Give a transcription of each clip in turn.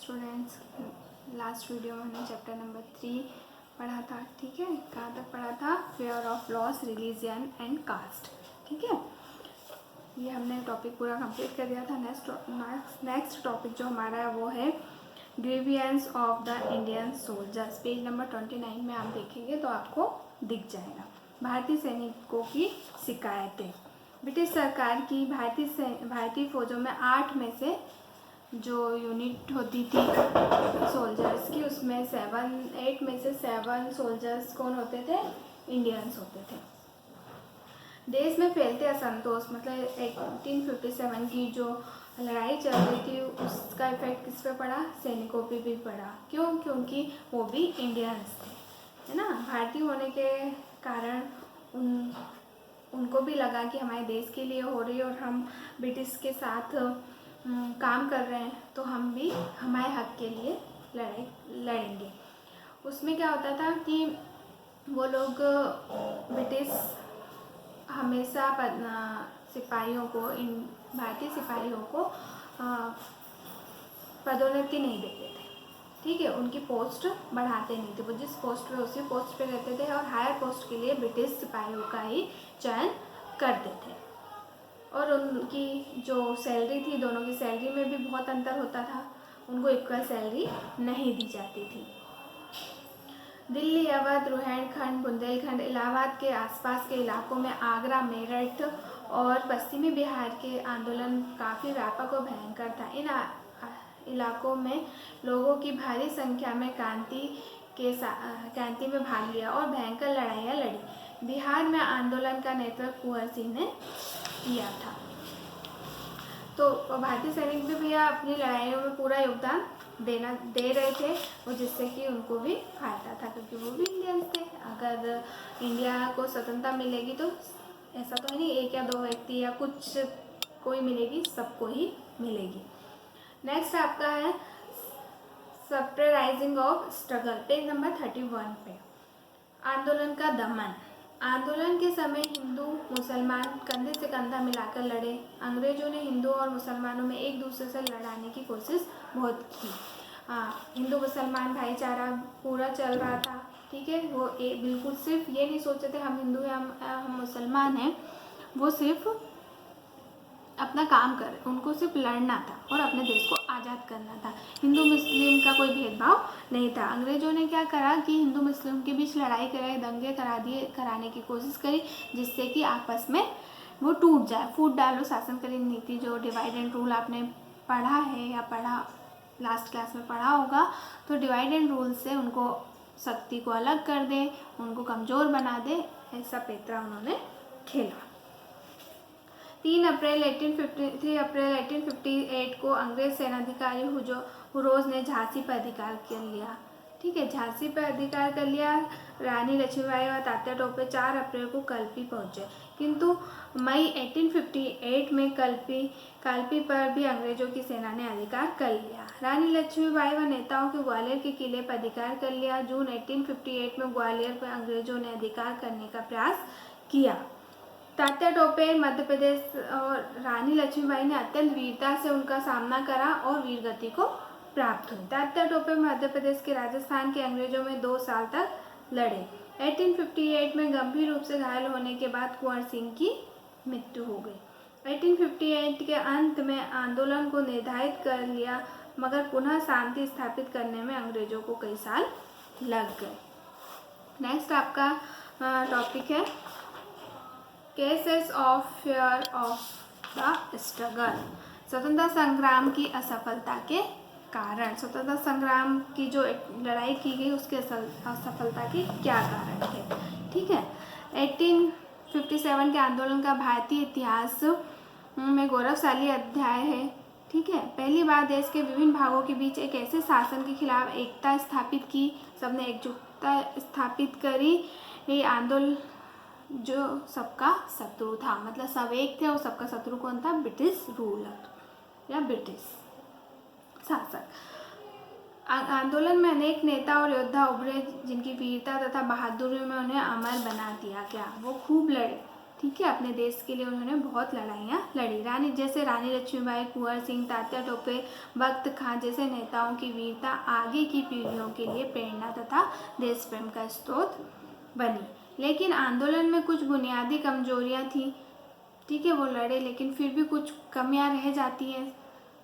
Students, last video में हमने chapter number 3 पढ़ा था। ठीक है, कहाँ तक पढ़ा था? Fair of loss, religion and caste. ठीक है, ये हमने टॉपिक पूरा कंप्लीट कर दिया था। नेक्स्ट टॉपिक जो हमारा है वो है grievance of the Indian soldiers. Page number 29 में आप देखेंगे तो आपको दिख जाएगा। भारतीय सैनिकों की शिकायतें। ब्रिटिश सरकार की भारतीय फौजों में 8 में से जो यूनिट होती थी सोल्जर्स की, उसमें 8 में से 7 सोल्जर्स कौन होते थे? इंडियंस होते थे। देश में फैलते असंतोष, मतलब 1857 की जो लड़ाई चल रही थी उसका इफेक्ट किस पे पड़ा? सैनिकों पे भी पड़ा। क्यों? क्योंकि वो भी इंडियंस थे, है ना। भारतीय होने के कारण उनको भी लगा कि हमारे देश के लिए हो रही है और हम ब्रिटिश के साथ काम कर रहे हैं तो हम भी हमारे हक के लिए लड़ेंगे। उसमें क्या होता था कि वो लोग ब्रिटिश हमेशा सिपाहियों को, इन भारतीय सिपाहियों को पदोन्नति नहीं देते थे। ठीक है, उनकी पोस्ट बढ़ाते नहीं थे। वो जिस पोस्ट पे उसी पोस्ट पे रहते थे और हायर पोस्ट के लिए ब्रिटिश सिपाहियों का ही चयन करते थे। और उनकी जो सैलरी थी, दोनों की सैलरी में भी बहुत अंतर होता था। उनको इक्वल सैलरी नहीं दी जाती थी। दिल्ली, अवध, रोहिणखंड, बुंदेलखंड, इलाहाबाद के आसपास के इलाकों में आगरा, मेरठ और पश्चिमी बिहार के आंदोलन काफ़ी व्यापक और भयंकर था। इन इलाकों में लोगों की भारी संख्या में क्रांति में भाग लिया और भयंकर लड़ाइयाँ लड़ी। बिहार में आंदोलन का नेतृत्व कुंवर सिंह ने किया था। तो भारतीय सैनिक भी भैया अपनी लड़ाइयों में पूरा योगदान दे रहे थे, और जिससे कि उनको भी फायदा था, क्योंकि वो भी इंडियंस थे। अगर इंडिया को स्वतंत्रता मिलेगी तो ऐसा तो है नहीं एक या दो व्यक्ति या कुछ कोई मिलेगी, सबको ही मिलेगी। नेक्स्ट आपका है सप्रेराइजिंग ऑफ स्ट्रगल, पेज नंबर 31 पे। आंदोलन का दमन। आंदोलन के समय हिंदू मुसलमान कंधे से कंधा मिलाकर लड़े। अंग्रेजों ने हिंदू और मुसलमानों में एक दूसरे से लड़ाने की कोशिश बहुत की। हिंदू मुसलमान भाईचारा पूरा चल रहा था। ठीक है, वो बिल्कुल सिर्फ ये नहीं सोचते थे हम हिंदू हैं, हम मुसलमान हैं। वो सिर्फ अपना काम कर रहे, उनको सिर्फ लड़ना था और अपने देश को आज़ाद करना था। हिंदू मुस्लिम का कोई भेदभाव नहीं था। अंग्रेजों ने क्या करा कि हिंदू मुस्लिम के बीच लड़ाई कराई, दंगे कराने की कोशिश करी, जिससे कि आपस में वो टूट जाए। फूट डालो शासन करी नीति, जो डिवाइड एंड रूल आपने पढ़ा है या लास्ट क्लास में पढ़ा होगा, तो डिवाइड एंड रूल से उनको शक्ति को अलग कर दे, उनको कमज़ोर बना दे, ऐसा पैंतरा उन्होंने खेला। 3 अप्रैल 1858 को अंग्रेज सेनाधिकारी हुरोज ने झांसी पर अधिकार कर लिया। ठीक है, झांसी पर अधिकार कर लिया। रानी लक्ष्मीबाई और तात्या टोपे 4 अप्रैल को कल्पी पहुंचे, किंतु मई 1858 में कल्पी पर भी अंग्रेजों की सेना ने अधिकार कर लिया। रानी लक्ष्मीबाई व नेताओं के ग्वालियर के किले पर अधिकार कर लिया। जून 1858 में ग्वालियर पर अंग्रेजों ने अधिकार करने का प्रयास किया। तात्या टोपे मध्य प्रदेश और रानी लक्ष्मीबाई ने अत्यंत वीरता से उनका सामना करा और वीरगति को प्राप्त हुई। तात्या टोपे मध्य प्रदेश के राजस्थान के अंग्रेजों में 2 साल तक लड़े। 1858 में गंभीर रूप से घायल होने के बाद कुंवर सिंह की मृत्यु हो गई। 1858 के अंत में आंदोलन को निर्धारित कर लिया, मगर पुनः शांति स्थापित करने में अंग्रेजों को कई साल लग गए। नेक्स्ट आपका टॉपिक है cases of fair of the struggle. स्वतंत्रता संग्राम की असफलता के कारण। स्वतंत्रता संग्राम की जो लड़ाई की गई उसके असफलता के क्या कारण थे? ठीक है, 1857 के आंदोलन का भारतीय इतिहास में गौरवशाली अध्याय है। ठीक है, पहली बार देश के विभिन्न भागों के बीच एक ऐसे शासन के खिलाफ एकता स्थापित की, सबने एकजुटता स्थापित करी। ये आंदोलन जो सबका शत्रु था, मतलब सब एक थे और सबका शत्रु कौन था? ब्रिटिश रूलर या ब्रिटिश शासक। आंदोलन में अनेक नेता और योद्धा उभरे, जिनकी वीरता तथा बहादुरी में उन्हें अमर बना दिया गया। वो खूब लड़े, ठीक है, अपने देश के लिए उन्होंने बहुत लड़ाइयाँ लड़ी। रानी लक्ष्मीबाई, कुंवर सिंह, तात्या टोपे, बख्त खां जैसे नेताओं की वीरता आगे की पीढ़ियों के लिए प्रेरणा तथा देश प्रेम का स्रोत बनी। लेकिन आंदोलन में कुछ बुनियादी कमजोरियाँ थी। ठीक है, वो लड़े लेकिन फिर भी कुछ कमियां रह जाती हैं।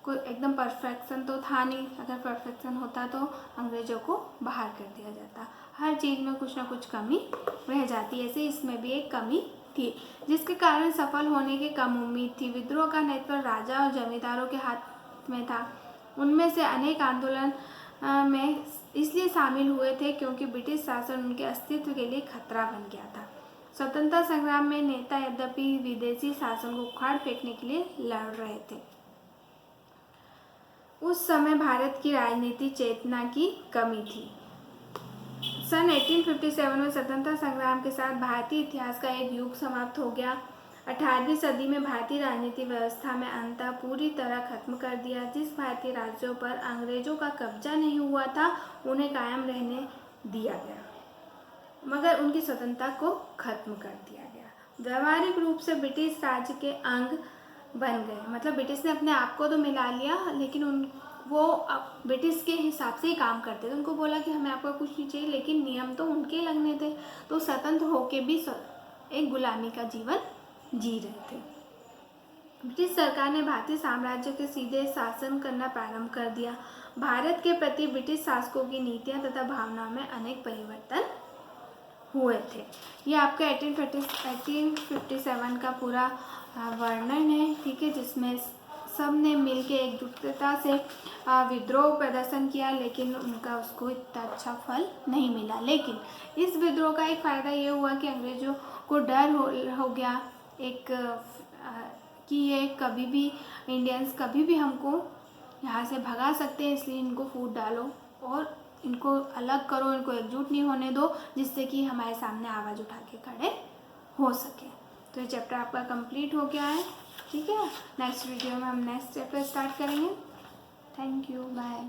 कोई एकदम परफेक्शन तो था नहीं, अगर परफेक्शन होता तो अंग्रेज़ों को बाहर कर दिया जाता। हर चीज़ में कुछ ना कुछ कमी रह जाती है, ऐसे इसमें भी एक कमी थी जिसके कारण सफल होने की कम उम्मीद थी। विद्रोह का नेतृत्व राजा और जमींदारों के हाथ में था। उनमें से अनेक आंदोलन में इसलिए शामिल हुए थे क्योंकि ब्रिटिश शासन उनके अस्तित्व के लिए खतरा बन गया था। स्वतंत्रता संग्राम में नेता यद्यपि विदेशी शासन को उखाड़ फेंकने के लिए लड़ रहे थे। उस समय भारत की राजनीति चेतना की कमी थी। सन 1857 में स्वतंत्रता संग्राम के साथ भारतीय इतिहास का एक युग समाप्त हो गया। 18वीं सदी में भारतीय राजनीतिक व्यवस्था में अंतर पूरी तरह खत्म कर दिया। जिस भारतीय राज्यों पर अंग्रेजों का कब्जा नहीं हुआ था उन्हें कायम रहने दिया गया, मगर उनकी स्वतंत्रता को खत्म कर दिया गया। व्यवहारिक रूप से ब्रिटिश राज्य के अंग बन गए, मतलब ब्रिटिश ने अपने आप को तो मिला लिया, लेकिन वो ब्रिटिश के हिसाब से ही काम करते थे। उनको बोला कि हमें आपका कुछ नहीं चाहिए, लेकिन नियम तो उनके लगने थे, तो स्वतंत्र होके भी एक गुलामी का जीवन जी रहे थे। ब्रिटिश सरकार ने भारतीय साम्राज्य के सीधे शासन करना प्रारंभ कर दिया। भारत के प्रति ब्रिटिश शासकों की नीतियां तथा भावनाओं में अनेक परिवर्तन हुए थे। ये आपका 1857 का पूरा वर्णन है। ठीक है, जिसमें सब ने मिलकर एकजुटता से विद्रोह प्रदर्शन किया, लेकिन उनका उसको इतना अच्छा फल नहीं मिला। लेकिन इस विद्रोह का एक फ़ायदा ये हुआ कि अंग्रेज़ों को डर हो गया एक कि ये कभी भी इंडियंस कभी भी हमको यहाँ से भगा सकते हैं, इसलिए इनको फूट डालो और इनको अलग करो, इनको एकजुट नहीं होने दो, जिससे कि हमारे सामने आवाज़ उठा के खड़े हो सके। तो ये चैप्टर आपका कंप्लीट हो गया है। ठीक है, नेक्स्ट वीडियो में हम नेक्स्ट चैप्टर स्टार्ट करेंगे। Thank you, bye.